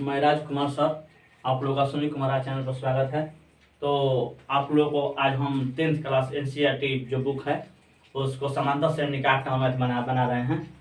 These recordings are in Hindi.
मैं राजकुमार सर, आप लोगों का सुनील कुमार चैनल पर स्वागत है। तो आप लोगों को आज हम 10th क्लास एनसीईआरटी जो बुक है उसको समांतर श्रेणी का 8 नंबर मैथ बना रहे हैं।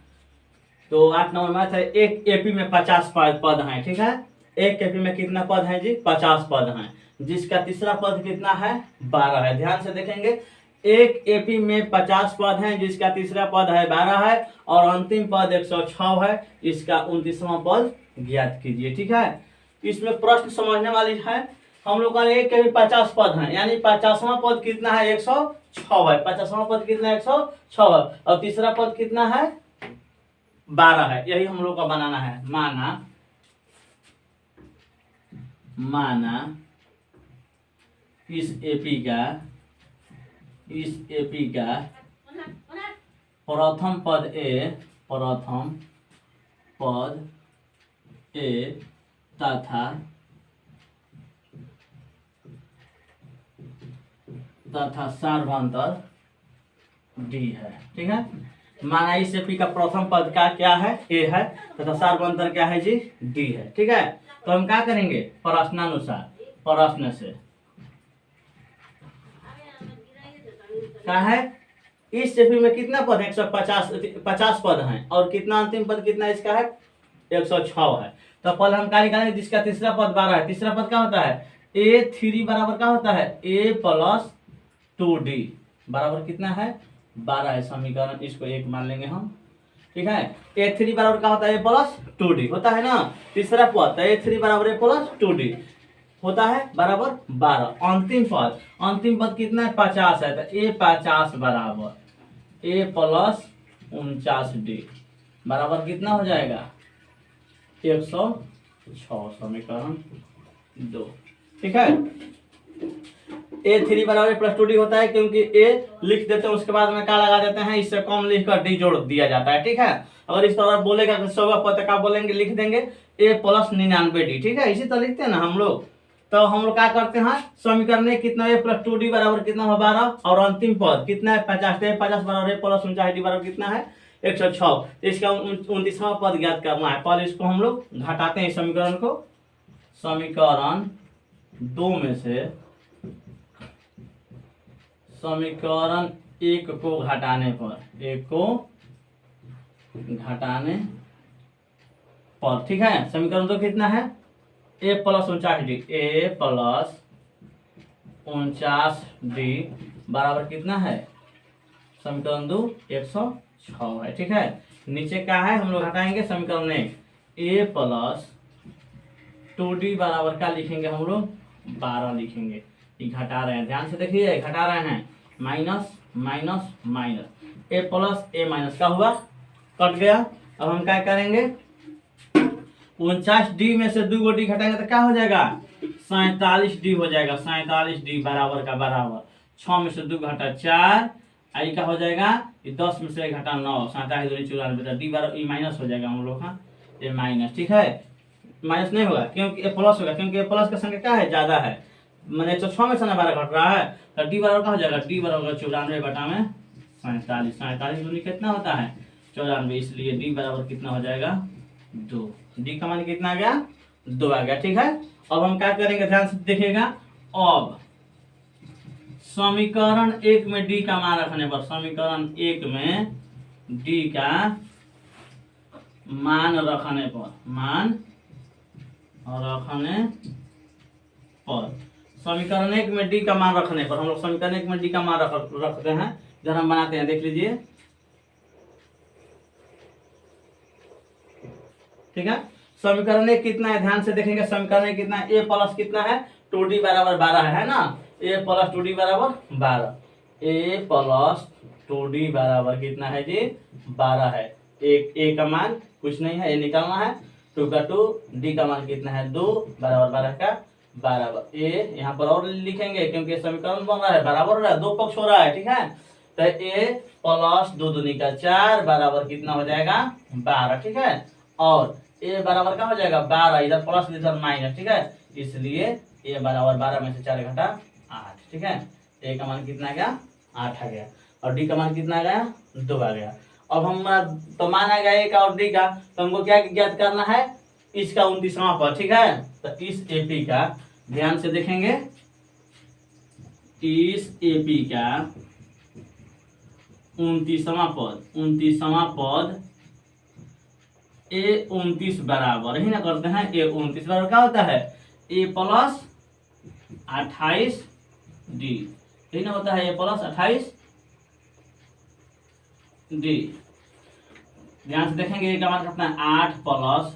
तो 8 नंबर मैथ है। एक एपी में 50 पद हैं, ठीक है। एक एपी में कितना पद है जी? 50 पद हैं, जिसका तीसरा पद कितना है? 12 है। ध्यान से देखेंगे, एक एपी में 50 पद हैं, जिसका तीसरा पद है 12 है, और अंतिम पद 106 है। इसका 29वां पद ज्ञात कीजिए, ठीक है। इसमें प्रश्न समझने वाली है। हम लोग का एक के भी 50 पद हैं, यानी 50वां पद कितना है? 106 है। 50वां पद कितना है? 106 है। और तीसरा पद कितना है? 12 है। यही हम लोग का बनाना है। माना इस एपी का प्रथम पद ए तथा सार्वंतर डी है, ठीक है। माना इस एपी का प्रथम पद का क्या है? ए है, तथा सार्वंतर क्या है जी? डी है, ठीक है। तो हम क्या करेंगे? प्रश्नानुसार प्रश्न से क्या है? इस एपी में कितना पद है? 150 पद हैं, और कितना अंतिम पद कितना इसका है? 106 है। तो पहले हम क्या निकालेंगे? जिसका तीसरा पद 12 है। तीसरा पद क्या होता है? A3 बराबर क्या होता है? A + 2D बराबर कितना है? 12 है। समीकरण इसको 1 मान लेंगे हम, ठीक है। A3 बराबर क्या होता है? A + 2D होता है ना। तीसरा पद तो A3 बराबर A + 2D होता है बराबर 12। अंतिम पद कितना है? 50 है। तो A50 बराबर A + 49D बराबर कितना हो जाएगा? 106। समीकरण 2, ठीक है। A3 बराबर A + 2D होता है, क्योंकि A लिख देते हैं, उसके बाद में क्या लगा देते हैं? इससे कम लिखकर D जोड़ दिया जाता है, ठीक है। अगर इस तरह बोलेगा तो 100वां पद का बोलेंगे, लिख देंगे A + 99D, ठीक है। इसी तरह लिखते हैं ना हम लोग। तो हम लोग क्या करते हैं? समीकरण में कितना? A + 2D बराबर कितना है? 12। और अंतिम पद कितना है? 50। 50 बराबर A + 49D बराबर कितना है? 106। इसका 29वां पद ज्ञात करना है। पहले इसको हम लोग घटाते हैं समीकरण को। समीकरण 2 में से समीकरण 1 को घटाने पर, ठीक है। समीकरण 2 कितना है? A + 49D बराबर कितना है? समीकरण 2 106 है, ठीक है। नीचे क्या है? हम लोग हटाएंगे समीकरण में A + 2D बराबर क्या लिखेंगे हम लोग? 12 लिखेंगे। ये घटा रहे हैं, ध्यान से देखिए, घटा रहे हैं। माइनस A + A- का हुआ, कट गया। अब हम क्या करेंगे? 49D में से 2 D घटाएंगे तो क्या हो जाएगा? 47D हो जाएगा। 47D बराबर का बराबर 6 में से 2 घटा 4, आई का हो जाएगा 10 में से 1 घटा 9, 47 दूनी 94। डी बराबर ई माइनस हो जाएगा हम लोग का, ए माइनस, ठीक है। माइनस नहीं होगा क्योंकि ए प्लस होगा, क्योंकि ए प्लस का संख्या क्या है? ज्यादा है, मैंने 106 में से 12 घट रहा है। तो डी बराबर क्या हो जाएगा? डी बराबर 94 बटा में 47। 47 दूनी कितना होता है? 94। इसलिए डी बराबर कितना हो जाएगा? 2। डी का मान कितना आ गया? 2 आ गया, ठीक है। अब हम क्या करेंगे? ध्यान से देखिएगा। अब समीकरण 1 में डी का मान रखने पर, समीकरण 1 में डी का मान रखने पर, समीकरण 1 में डी का मान रखने पर, हम लोग समीकरण 1 में डी का मान रखते हैं। जब हम बनाते हैं, देख लीजिए, ठीक है। समीकरण 1 कितना है? ध्यान से देखेंगे। समीकरण 1 कितना है? A + कितना है? 2D बराबर 12 है ना। A + 2D बराबर 12। A + 2D बराबर कितना है जी? 12 है। A का मान कुछ नहीं है, A निकालना है। 2 का 2, D का मान कितना है? 2 बराबर 12 का बराबर A यहाँ पर और लिखेंगे, क्योंकि समीकरण बन रहा है, बराबर हो रहा है, 2 पक्ष हो रहा है, ठीक है। तो A + 2 दूनी का 4 बराबर कितना हो जाएगा? 12, ठीक है। और A बराबर क्या हो जाएगा? 12, इधर प्लस इधर माइनस, ठीक है। इसलिए A बराबर 12 में से 4 घटा 8, ठीक है। A का मान कितना आ गया? 8 आ गया। और D का मान कितना आ गया? 2 आ गया। अब हम तो मान आ गया A का और D का, तो हमको क्या ज्ञात करना है? इसका 29वां पद, ठीक है। तो इस एपी का ध्यान से देखेंगे, इस एपी का 29वां पद, 29वां पद ए 29 बराबर ही ना करते हैं, ए 29 बराबर क्या होता है, ए प्लस 28 डी, यही ना होता है, ए प्लस 28 डी। ध्यान से देखेंगे का मान कितना है 8 प्लस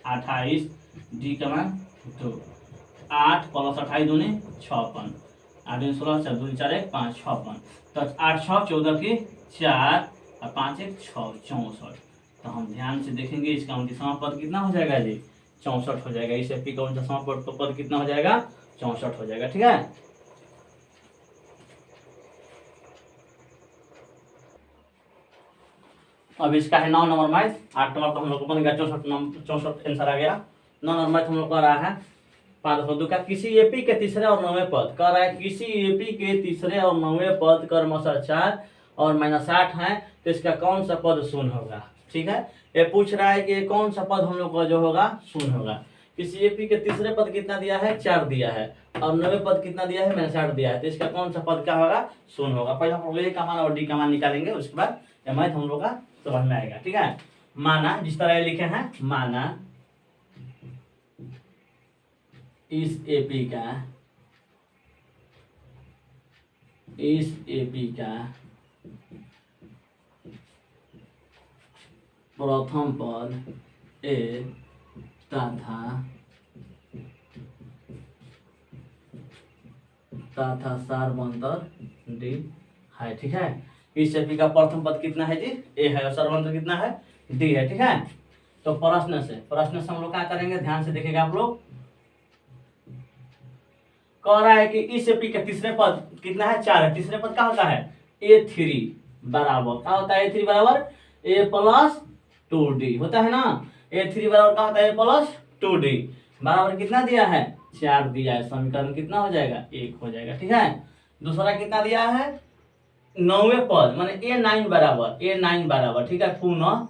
28 डी का मान 2, 8 प्लस 28 दूनी 56, 8 दूनी 16, 4 दूनी 4 1 5 56, तो 8 6 14 की 4 और 5 1 6 64। तो हम ध्यान से देखेंगे इसका 29वां पद कितना हो जाएगा जी, 64 हो जाएगा। इस एपी का 29वां पद कितना हो जाएगा, 64 हो जाएगा, ठीक है। अब इसका है 9 नंबर मैथ, 8 नंबर तो हम लोग को बन गया 64 आंसर आ गया। 9 नंबर मैथ हम लोग कर रहा है 5.2 का, किसी एपी के तीसरे और 9वें पद कर रहा है, किसी एपी के तीसरे और 9वें पद क्रमशः 4 और -8 है, तो इसका कौन सा पद शून्य होगा, ठीक है। ये पूछ रहा है कि कौन सा पद हम लोग का जो होगा शून्य होगा। किसी एपी के तीसरे पद कितना दिया है, 4 दिया है, और 9वें पद कितना दिया है, -8 दिया है, तो इसका कौन सा पद क्या होगा, शून्य होगा। पहले हम लोग ए का मान और डी का मान निकालेंगे, उसके बाद ये मैथ हम लोग का समझ में आएगा, ठीक है। माना जिस तरह लिखे हैं, माना इस एपी का प्रथम पद ए तथा सारवंतर डी है, ठीक है। इस एपी का प्रथम पद कितना है जी, ए है, और सारवंतर कितना है, डी है, ठीक है। तो प्रश्न से हम लोग क्या करेंगे, ध्यान से देखिएगा आप लोग। कह रहा है कि इस एपी का तीसरे पद कितना है, 4 है, तीसरे पद क्या होता है, A3 बराबर क्या होता है, A3 बराबर A प्लस 2D होता है ना। A3 बराबर क्या होता है, A प्लस 2D बराबर कितना दिया है, 4 दिया है। समीकरण कितना हो जाएगा, 1 हो जाएगा, ठीक है। दूसरा कितना दिया है, 9वें पद माने A9 बराबर, ठीक है, पुनः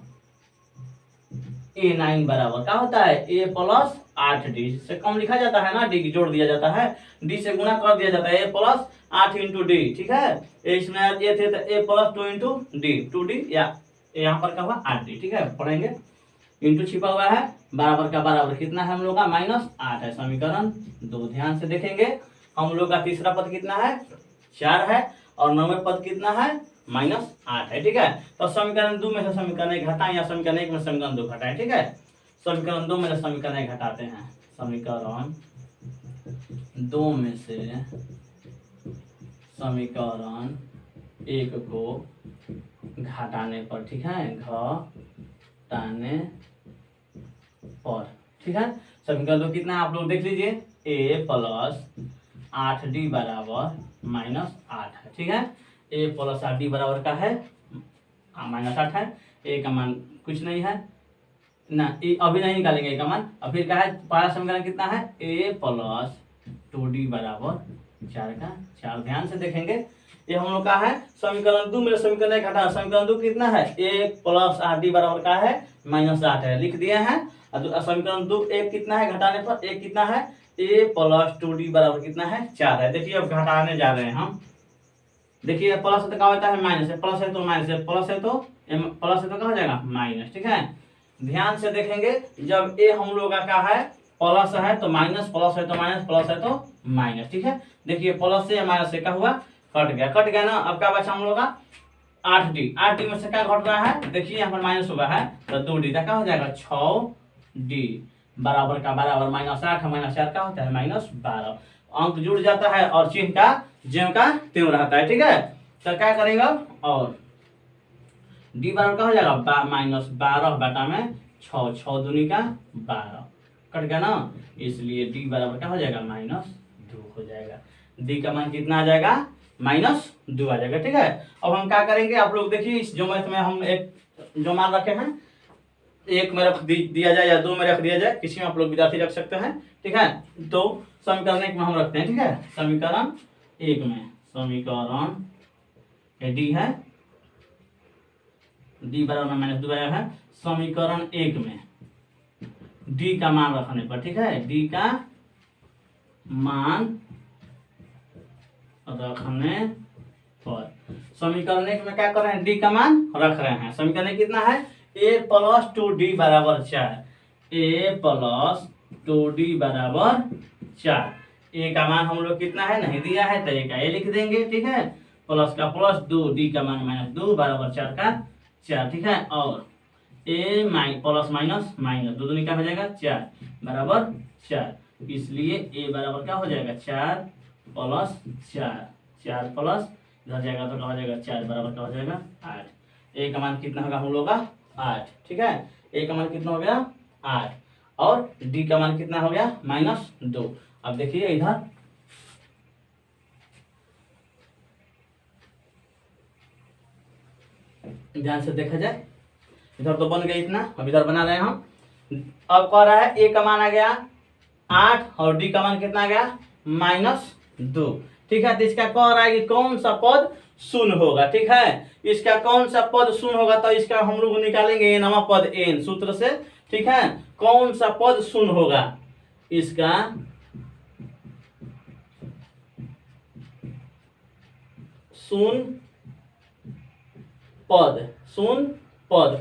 A9 बराबर क्या होता है, A प्लस 8D से कम लिखा जाता है ना, डी जोड़ दिया जाता है, डी से गुना कर दिया जाता है, A प्लस 8 इंटू डी, ठीक है। इसमें ए थे तो A plus 2 into D, 2D या यहाँ पर क्या हुआ 8D, ठीक है, पढ़ेंगे। इंटू छिपा हुआ है, बराबर का बराबर कितना है हम लोग का, -8 है। समीकरण 2 ध्यान से देखेंगे, हम लोग का तीसरा पद कितना है, 4 है, और 9वें पद कितना है, -8 है, ठीक है। तो समीकरण 2 में से समीकरण 1 घटाएं, या समीकरण 1 में समीकरण 2 घटाएं, ठीक है। समीकरण 2 में से समीकरण 1 घटाते हैं, समीकरण 2 में से समीकरण 1 को घटाने पर, ठीक है, घटाने पर, ठीक है। समीकरण 2 कितना आप लोग देख लीजिए, A प्लस 8D बराबर -8 है, ठीक है। A प्लस 8D बराबर का है -8 है, A का मान कुछ नहीं है ना, अभी नहीं निकालेंगे A का मान। अब फिर क्या है, पहला समीकरण कितना है, A प्लस 2D बराबर 4 का 4। ध्यान से देखेंगे, ये हम लोग का है समीकरण 2 में समीकरण 1 घटा, समीकरण 2 कितना है, A प्लस 8D बराबर का है -8 है, लिख दिए हैं। समीकरण 2 एक कितना है, घटाने पर एक कितना है, A प्लस 2D बराबर कितना है, 4 है। देखिए अब घटाने जा रहे हैं हम, देखिए प्लस है तो क्या होता है माइनस है, प्लस है तो माइनस है, प्लस है तो क्या हो जाएगा माइनस, ठीक है। ध्यान से देखेंगे, जब ए हम लोग का क्या है, प्लस है तो माइनस, प्लस है तो माइनस, प्लस है तो माइनस, ठीक है। देखिए प्लस से या माइनस से क्या हुआ, कट गया ना। अब क्या बचा हम लोग का 8D में से क्या घट रहा है, देखिए यहाँ पर माइनस हुआ है, तो 2D का क्या हो जाएगा 6D बराबर का बराबर -8 है, -4 क्या होता है -12। अंक जुड़ जाता है और चिन्ह का ज्यों का त्यों रहता है, ठीक है। तो क्या करेंगे अब, और D बराबर क्या हो जाएगा -12 बटा में 6, 6 दूनी का 12 कट गया ना, इसलिए D बराबर क्या हो जाएगा -2 हो जाएगा। D का मान कितना आ जाएगा, -2 आ जाएगा, ठीक है। अब हम क्या करेंगे, आप लोग देखिए इस जो मैथ में हम एक जो मान रखे हैं, 1 में रख दिया जाए या 2 में रख दिया जाए, किसी में आप लोग विद्यार्थी रख सकते हैं, ठीक है। तो समीकरण 1 में हम रखते हैं, ठीक है। समीकरण 1 में समीकरण D है, D बराबर -2 आया है। समीकरण 1 में डी का मान रखने पर, ठीक है, डी का मान रखने पर समीकरण एक में क्या कर रहे हैं, डी का मान रख रहे हैं। समीकरण कितना है, a प्लस 2d बराबर 4, a प्लस 2d बराबर 4। a का मान हम लोग कितना है नहीं दिया है, तो a का a लिख देंगे, ठीक है, प्लस का प्लस 2d का मान माइनस 2 बराबर 4 का 4, ठीक है, और a प्लस माइनस माइनस 2 दूनी क्या हो जाएगा 4 बराबर 4, इसलिए a बराबर क्या हो जाएगा 4 प्लस 4, 4 प्लस इधर जाएगा तो क्या हो जाएगा 4 बराबर क्या हो जाएगा 8। a का मान कितना होगा हम लोग का 8, ठीक है, a का मान कितना हो गया 8 और d का मान कितना हो गया -2। अब देखिए इधर ध्यान से देखा जाए, इधर तो बन गया इतना, अब इधर बना रहे हैं हम। अब कह रहा है a का मान आ गया 8 और d का मान कितना आ गया -2, ठीक है, तो इसका कह रहा है कि कौन सा पद शून्य होगा, ठीक है, इसका कौन सा पद शून्य होगा, तो इसका हम लोग निकालेंगे नवा पद n सूत्र से, ठीक है, कौन सा पद शून्य होगा, इसका शून्य पद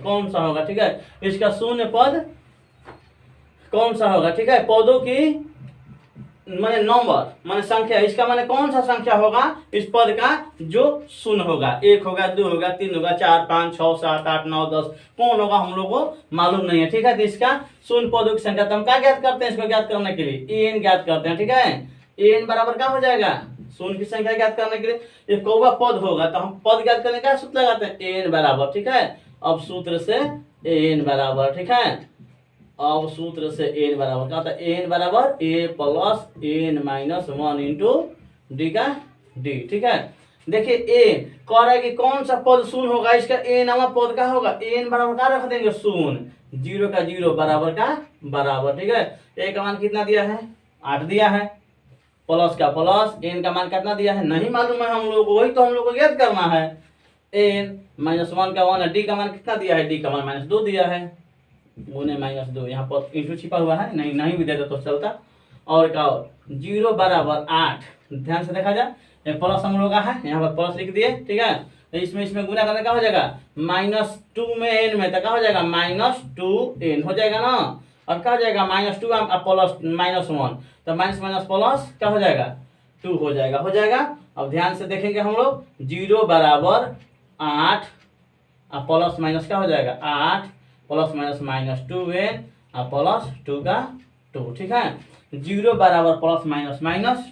कौन सा होगा, ठीक है, इसका शून्य पद कौन सा होगा, ठीक है, पदों की माने नंबर माने संख्या, इसका माने कौन सा संख्या होगा इस पद का जो शून्य होगा, 1 होगा 2 होगा 3 होगा 4 5 6 7 8 9 10, कौन होगा हम लोग को मालूम नहीं है, ठीक है, तो इसका शून्य पदों की संख्या तो हम क्या ज्ञात करते हैं, इसको ज्ञात करने के लिए एन ज्ञात करते हैं, ठीक है, एन बराबर क्या हो जाएगा शून्य की संख्या ज्ञात करने के लिए ये कौवा पद होगा तो हम पद ज्ञात करने का सूत्र लगाते हैं एन बराबर, ठीक है, अब सूत्र से एन बराबर, ठीक है, अब सूत्र से एन बराबर क्या होता है, एन बराबर A plus N minus 1 into D का डी, ठीक है, देखिए ए कह रहा है कि कौन सा पद शून्य होगा, इसका ए नामा पद का होगा, एन बराबर क्या रख देंगे शून्य, 0 का 0 बराबर का बराबर, ठीक है, ए का मान कितना दिया है 8 दिया है, प्लस का प्लस एन का मान कितना दिया है नहीं मालूम है हम लोग को, वही तो हम लोग को ज्ञात करना है, एन -1 का 1 है, डी का मान कितना दिया है, डी का मान -2 दिया है, गुने -2 यहाँ पर इंटू छिपा हुआ है, नहीं भी देता तो चलता, और क्या 0 बराबर 8, ध्यान से देखा जाए प्लस हम लोग का है, यहाँ पर प्लस लिख दिए, ठीक है, तो इसमें गुना करने का हो जाएगा -2 में n में तो क्या हो जाएगा -2n हो जाएगा ना, और क्या हो जाएगा -2 प्लस -1 तो माइनस प्लस क्या हो जाएगा 2 हो जाएगा। अब ध्यान से देखेंगे हम लोग 0 बराबर 8 प्लस माइनस क्या हो जाएगा 8 प्लस माइनस -2n प्लस 2 का 2, ठीक है, 0 बराबर प्लस माइनस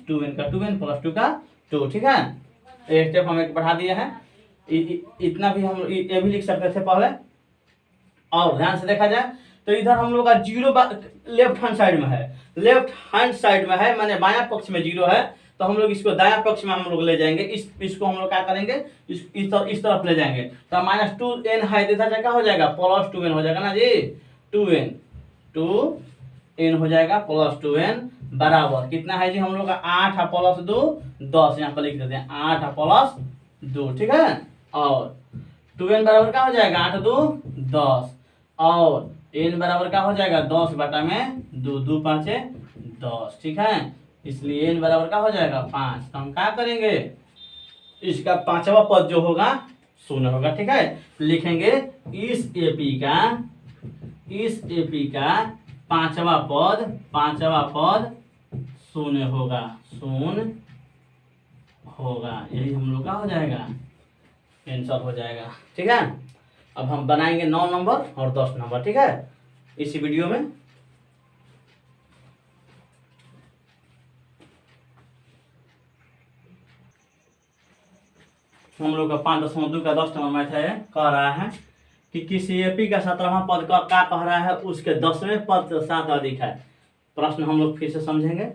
2n का 2n प्लस 2 का 2, ठीक है, एक स्टेप हम एक बढ़ा दिए हैं, इतना भी हम ये भी लिख सकते थे पहले। और ध्यान से देखा जाए तो इधर हम लोग का 0 लेफ्ट हैंड साइड में है, लेफ्ट हैंड साइड में है माने बायां पक्ष में 0 है, तो हम लोग इसको दायां पक्ष में हम लोग ले जाएंगे, इसको हम लोग क्या करेंगे इस तरफ ले जाएंगे, तो -2n है, इधर क्या हो जाएगा +2n हो जाएगा ना जी, 2n हो जाएगा +2n बराबर कितना है जी हम लोग का 8 प्लस 2 10, यहाँ पर लिख देते हैं 8 प्लस 2, ठीक है, और 2n बराबर क्या हो जाएगा 8 2 10 और n बराबर क्या हो जाएगा 10 बटा में 2 2 5 10, ठीक है, इसलिए n बराबर क्या हो जाएगा 5, तो हम क्या करेंगे इसका पांचवा पद जो होगा शून्य होगा, ठीक है, लिखेंगे इस एपी का पांचवा पद शून्य होगा, यही हम लोग का हो जाएगा आंसर हो जाएगा, ठीक है। अब हम बनाएंगे 9 नंबर और 10 नंबर, ठीक है, इसी वीडियो में। हम लोग का 5.2 का 10 नंबर मैथ है, कह रहा है कि किसी एपी का 17वां पद का क्या कह रहा है उसके 10वें पद से 7 अधिक है। प्रश्न हम लोग फिर से समझेंगे,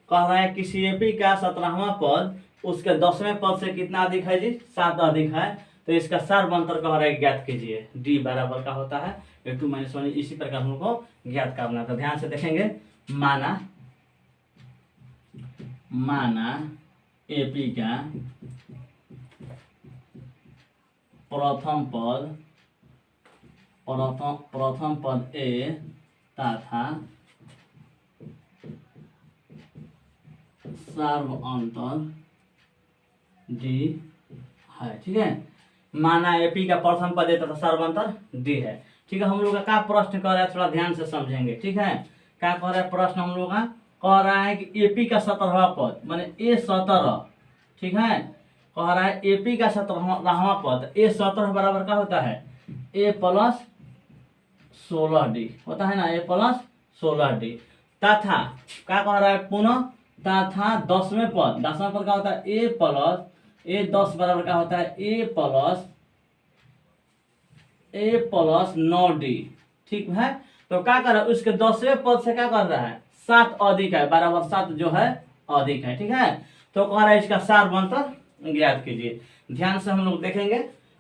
कह रहा है किसी एपी का 17वां पद उसके 10वें पद से कितना अधिक है जी 7 अधिक है, तो इसका सर्वांतर कह रहा है ज्ञात कीजिए, डी बराबर का होता है a2 - 1, इसी प्रकार हम लोग को ज्ञात करना था। ध्यान से देखेंगे, माना एपी का प्रथम पद a तथा सर्वांतर डी है। ठीक है, माना एपी का प्रथम पद है तथा सर्वांतर डी है। ठीक है, हम लोग का क्या प्रश्न कर रहा है थोड़ा ध्यान से समझेंगे। ठीक है, क्या कह रहा है प्रश्न हम लोग का, कह रहा है कि एपी का 17वां पद माने A17। ठीक है, कह रहा है एपी का 17वां पद A17 बराबर क्या होता है, A+16D होता है ना, A+16D। तथा क्या कह रहा है पुनः, तथा 10वें पद क्या होता है, A10 बराबर क्या होता है, A+9D। ठीक है, तो क्या कर रहा है उसके 10वें पद से क्या कर रहा है, 7 अधिक है, बराबर 7 जो है अधिक है। ठीक है, तो कह रहा है इसका सारवंतर ज्ञात कीजिए। ध्यान से हम लोग देखेंगे,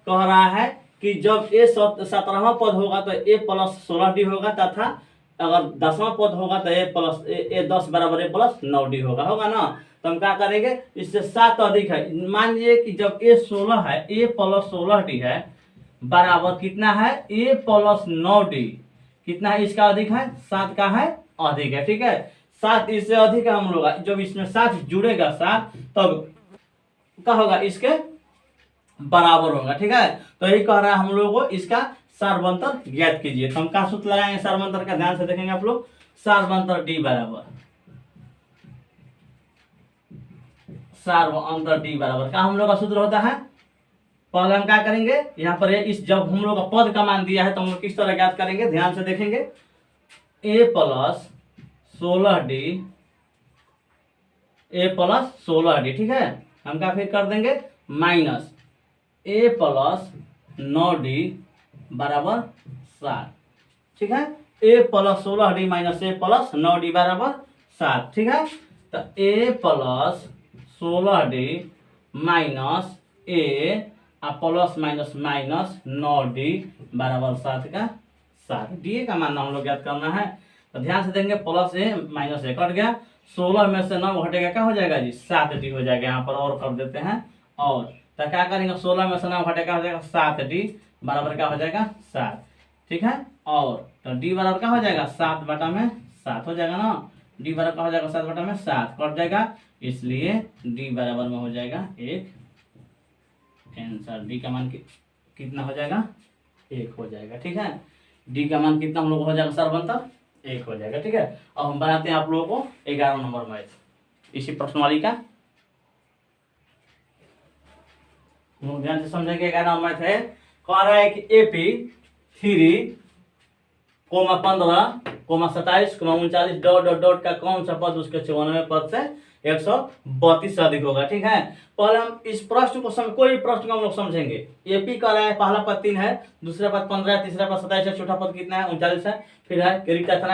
कह रहा है कि जब A17वां पद होगा तो A+16D होगा, तथा अगर 10वां पद होगा तो A10 बराबर A+9D होगा ना। तो हम क्या करेंगे, इससे 7 अधिक है, मान लीजिए कि जब A16 है, A+16D है बराबर कितना है, A+9D कितना है, इसका अधिक है, 7 का है अधिक है। ठीक है, 7 इससे अधिक है हम लोग, जब इसमें 7 जुड़ेगा 7 तब क्या होगा, इसके बराबर होगा। ठीक है, तो यही कह रहा है हम लोग को इसका सारवंतर ज्ञात कीजिए। तो हम क्या सूत्र लगाएंगे सारवंतर का, ध्यान से देखेंगे आप लोग। सारवंतर डी बराबर क्या हम लोग का सूत्र होता है, पहले हम क्या करेंगे यहाँ पर इस जब हम लोग का पद का मान दिया है तो हम लोग किस तरह ज्ञात करेंगे, ध्यान से देखेंगे। A+16D ठीक है, हम क्या फिर कर देंगे माइनस A+9D बराबर 7। ठीक है, A+16D माइनस A+9D बराबर 7। ठीक है, तो A+16D minus A plus minus 9D बराबर 7 का 7। डी का मान हम लोग ज्ञात करना है, तो ध्यान से देंगे, प्लस ए माइनस ए कट गया, 16 में से 9 घटेगा क्या हो जाएगा जी, 7D हो जाएगा। यहाँ पर और कर देते हैं, और तो क्या करेंगे, 16 में से 9 घटेगा हो जाएगा 7D बराबर क्या हो जाएगा 7। ठीक है, और तो डी बराबर क्या हो जाएगा 7/7 हो जाएगा ना, डी बराबर क्या हो जाएगा 7/7 कट जाएगा, इसलिए डी बराबर में हो जाएगा 1 आंसर। डी का मान कितना हो जाएगा, 1 हो जाएगा। ठीक है, डी का मान कितना हम लोग हो जाएगा, सारवंतर 1 हो जाएगा। ठीक है, अब हम बनाते हैं आप लोगों को 11 नंबर मैथ, इसी प्रश्नवाली का ध्यान से समझेंगे। 11 मैथ है, कह रहा है कि AP3,15,27,39 डॉट का कौन सा पद उसके 94वें पद से 132 से अधिक होगा। ठीक है, पहले हम इस प्रश्न को कोई प्रश्न को हम लोग समझेंगे। एपी कह रहा है पहला पद 3 है, दूसरा पद 15 है, तीसरा पद 27 है, चौथा पद कितना है 39 है, फिर है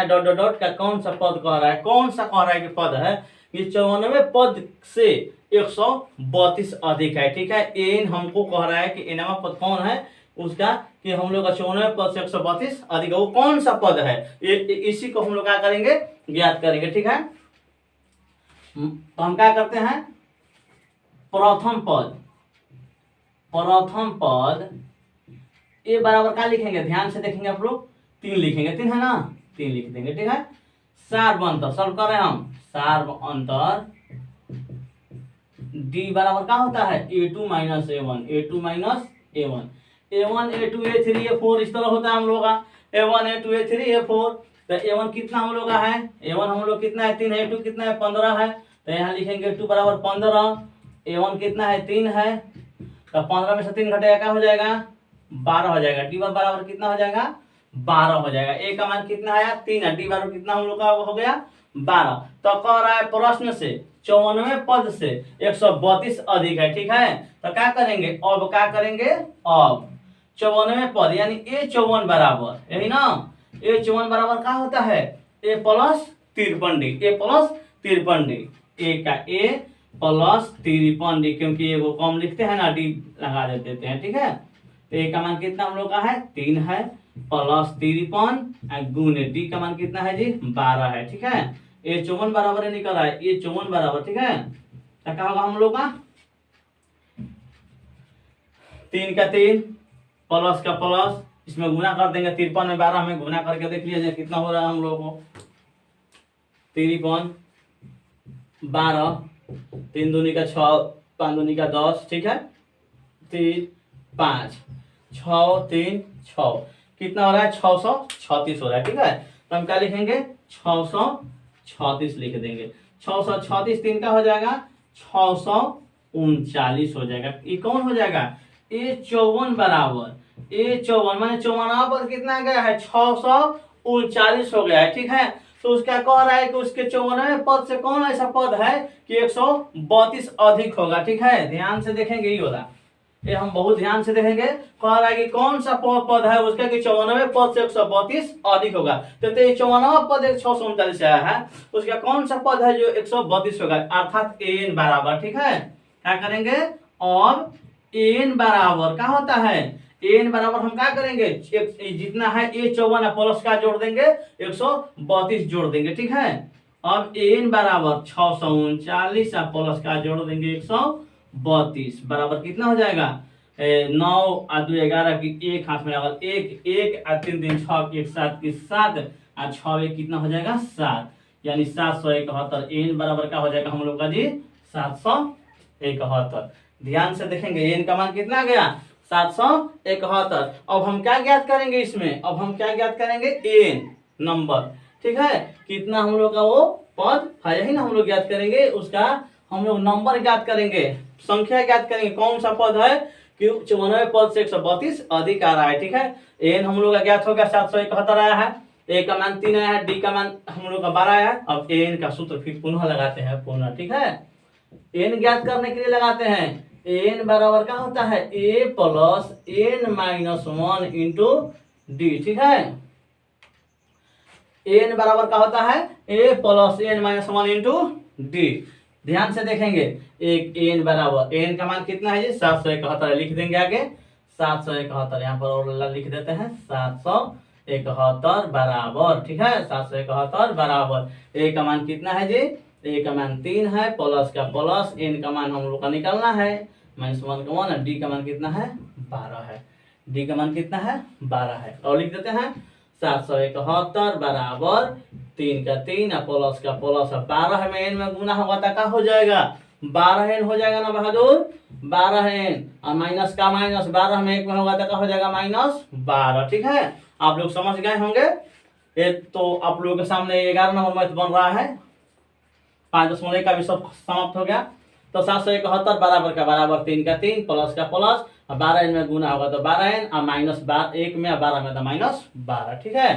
डॉट का कौन सा पद कह रहा है, कौन सा कह रहा है कि पद है ये 94 पद से 132 अधिक है। ठीक है, एन हमको कह रहा है कि एनवा पद कौन है उसका, कि हम लोग का 94 पद से 132 अधिक है, वो कौन सा पद है, इसी को हम लोग क्या करेंगे ज्ञात करेंगे। ठीक है, तो हम क्या करते हैं, प्रथम पद ए बराबर क्या लिखेंगे, ध्यान से देखेंगे आप लोग, 3 लिखेंगे, 3 है ना, 3 लिख देंगे। ठीक है, सारवंतर सॉल्व कर रहे हैं हम, सारवंतर डी बराबर क्या होता है, A2 minus A1, A2 minus A1, A1 A2 A3 A4 इस तरह होता है हम लोग का, A1 A2 A3 A4। तो A1 कितना हम लोग का है, A1 हम लोग कितना है 3 है, A2 कितना है 15 है, तो यहाँ लिखेंगे 2 बराबर 15, A1 कितना है 3 है, तो 15 में से 3 घटेगा क्या हो जाएगा 12 हो जाएगा, डी बराबर कितना हो जाएगा 12 हो जाएगा। ए का मान कितना आया 3 है, डी बराबर कितना हम लोग का हो गया 12। तो कह रहा है प्रश्न से 94 पद से 132 अधिक है। ठीक है, तो क्या करेंगे, अब क्या करेंगे, अब 94 पद यानी A54 बराबर, यही ना, A54 बराबर क्या होता है A+53D, A+53D, ए का A +53D, क्योंकि ये वो कम लिखते हैं ना, डी लगा देते हैं। ठीक है, तो ए का मान कितना हम लोग का है 3 है, +53 गुने डी का मान कितना है जी 12 है। ठीक है, A54 बराबर निकल रहा है, A54 बराबर, ठीक है, तो क्या होगा हम लोग का 3 का 3 प्लस का प्लस, इसमें गुना कर देंगे 53 में 12 में गुना करके देख लीजिए कितना हो रहा है हम लोगों को। 53 12 3 दूनी का 6 5 दूनी का 10 ठीक है 3 5 6 3 6 कितना हो रहा है 636 हो रहा है ठीक है। तो हम क्या लिखेंगे 636 लिख देंगे। 636 3 का हो जाएगा 639 हो जाएगा। ये कौन हो जाएगा ए 54 बराबर ए 54 माने 54 पर कितना गया है 639 हो गया है ठीक है। तो उसका कह रहा है कि उसके 54वें पद से कौन ऐसा पद है कि 132 अधिक होगा ठीक है। ध्यान से देखेंगे ये होगा ये हम बहुत ध्यान से देखेंगे। कह रहा है कि कौन सा पद है उसका कि 54वें पद से 132 अधिक होगा। तो 54वां पद 639 आया है उसका कौन सा पद है जो 132 होगा अर्थात एन बराबर ठीक है। क्या करेंगे और एन बराबर क्या होता है एन बराबर हम क्या करेंगे जितना है ए 54 प्लस का जोड़ देंगे 132 जोड़ देंगे ठीक है। अब एन बराबर 639 प्लस का जोड़ देंगे 132 बराबर कितना हो जाएगा 9 और 2 11 की एक हाथ में लगल एक एक और 3 3 6 1 7 की 7 और 6 एक कितना हो जाएगा 7 यानी 771। एन बराबर क्या हो जाएगा हम लोग का जी 771। ध्यान से देखेंगे एन का मान कितना गया 771। अब हम क्या ज्ञात करेंगे इसमें अब हम क्या ज्ञात करेंगे एन नंबर ठीक है। कितना हम लोग का वो पद है यही ना हम लोग ज्ञात करेंगे उसका हम लोग नंबर ज्ञात करेंगे संख्या ज्ञात करेंगे कौन सा पद है कि 94 पद से 132 अधिक आ रहा है ठीक है। एन हम लोग का ज्ञात होगा 771 आया है ए का मान 3 आया है डी का मान हम लोग का 12 आया है। अब एन का सूत्र फिर पुनः लगाते हैं पुनः ठीक है। एन ज्ञात करने के लिए लगाते हैं एन बराबर क्या होता है A plus N minus 1 into D ठीक है। एन बराबर क्या होता है A plus N minus 1 into D. ध्यान से देखेंगे एक एन बराबर एन का मान कितना है जी 771 लिख देंगे आगे 771 यहाँ पर और लिख देते हैं 771 बराबर ठीक है 771 बराबर ए का मान कितना है जी ए का मान 3 है प्लस का प्लस एन का मान हम लोग का निकालना है माइनस 1 का 1 डी का मान कितना है 12 है डी का मान कितना है 12 है और लिख देते हैं 771 बराबर 3 का 3 प्लस का प्लस 12 में एन में गुना होगा तो क्या हो जाएगा 12 एन हो जाएगा ना बहादुर 12 एन और माइनस का माइनस 12 में एक में होगा तो क्या हो जाएगा -12 ठीक है। आप लोग समझ गए होंगे। ये तो आप लोगों के सामने 11 नंबर मैथ बन रहा है 5.1 का भी सब समाप्त हो गया। तो 771 बराबर का बराबर 3 का 3 प्लस का प्लस 12 एन में गुना होगा तो 12 एन और माइनस 1 में 12 में तो -12 ठीक है।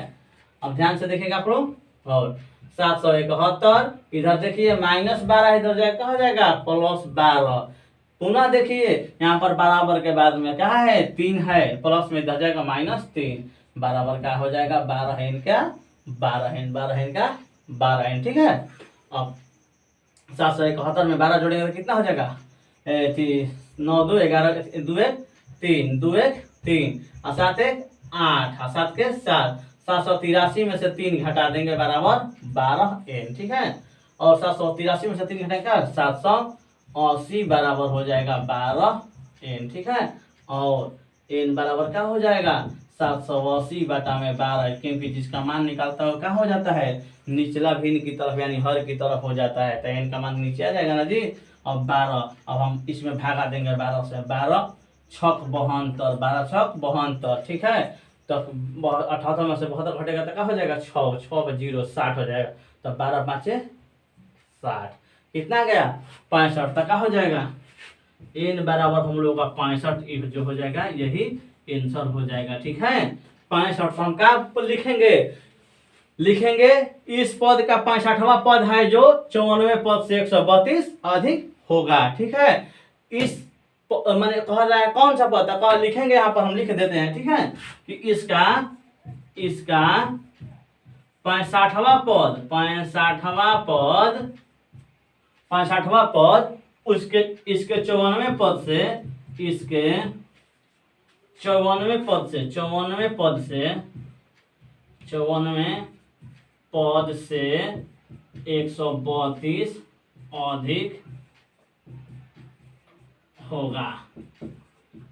अब ध्यान से देखिएगा आप लोग और 771 इधर देखिए -12 इधर जाएगा क्या हो जाएगा +12 पुनः देखिए यहाँ पर बराबर के बाद में क्या है 3 है प्लस में इधर जाएगा -3 बराबर क्या हो जाएगा 12 एन का 12 एन का 12 एन ठीक है। अब 771 में 12 जोड़ेंगे तो कितना हो जाएगा 9 2 11 2 1 3 2 1 3 और 7 1 8 और 7 के 7 783 में से 3 घटा देंगे बराबर 12 एन ठीक है। और 783 में से 3 घटाएंगे 780 बराबर हो जाएगा 12 एन ठीक है। और एन बराबर क्या हो जाएगा 780 बटा में 12 क्योंकि जिसका मान निकालता है क्या हो जाता है निचला भिन्न की तरफ यानी हर की तरफ हो जाता है। तो एन का मान नीचे आ जाएगा ना जी। अब 12 अब हम इसमें भागा देंगे 12 से 12 छक 72 12 छक 72 ठीक है। तो 78 में से 72 घटेगा तो क्या हो जाएगा 6 6 0 60 हो जाएगा। तो 12 5 60 कितना गया 65 तक का हो जाएगा। एन बराबर हम लोग का 65 जो हो जाएगा यही आंसर हो जाएगा ठीक है। 65 हम क्या लिखेंगे इस पद का 65वां पद है जो 94 पद से 132 अधिक होगा ठीक है। इस मैंने कह रहा है कौन सा पद है लिखेंगे यहाँ पर हम लिख देते हैं ठीक है कि इसका 65वां पद इसके 94 पद से इसके 94 पद से 94 पद से 132 अधिक होगा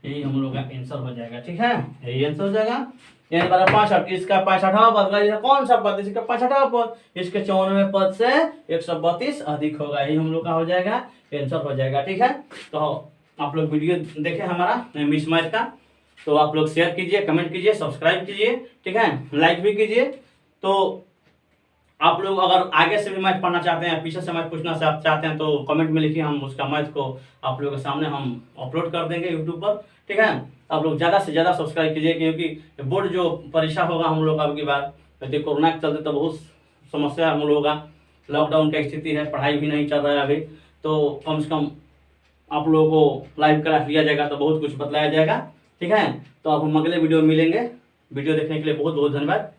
यही हम लोग का आंसर हो जाएगा। ठीक है, यही आंसर हो जाएगा। यानी 65, इसका 65वां पद का कौन सा पद, इसका 65वां पद, इसके 94वें पद से 132 अधिक होगा, यही हम लोग का हो जाएगा आंसर हो जाएगा। ठीक है, तो आप लोग वीडियो देखें हमारा मिस मैथ का, तो आप लोग शेयर कीजिए, कमेंट कीजिए, सब्सक्राइब कीजिए, ठीक है, लाइक भी कीजिए। तो आप लोग अगर आगे से भी मैथ पढ़ना चाहते हैं, पीछे से मैथ पूछना चाहते हैं, तो कमेंट में लिखिए, हम उसका मैथ को आप लोगों के सामने हम अपलोड कर देंगे यूट्यूब पर। ठीक है, आप लोग ज़्यादा से ज़्यादा सब्सक्राइब कीजिए, क्योंकि बोर्ड जो परीक्षा होगा हम लोग का अब की बार, क्योंकि कोरोना के चलते तो बहुत समस्या हम लोगों का, लॉकडाउन की स्थिति है, पढ़ाई भी नहीं चल रहा है अभी, तो कम से कम आप लोगों को लाइव क्लास लिया जाएगा तो बहुत कुछ बतलाया जाएगा। ठीक है, तो अब हम अगले वीडियो में मिलेंगे। वीडियो देखने के लिए बहुत बहुत धन्यवाद।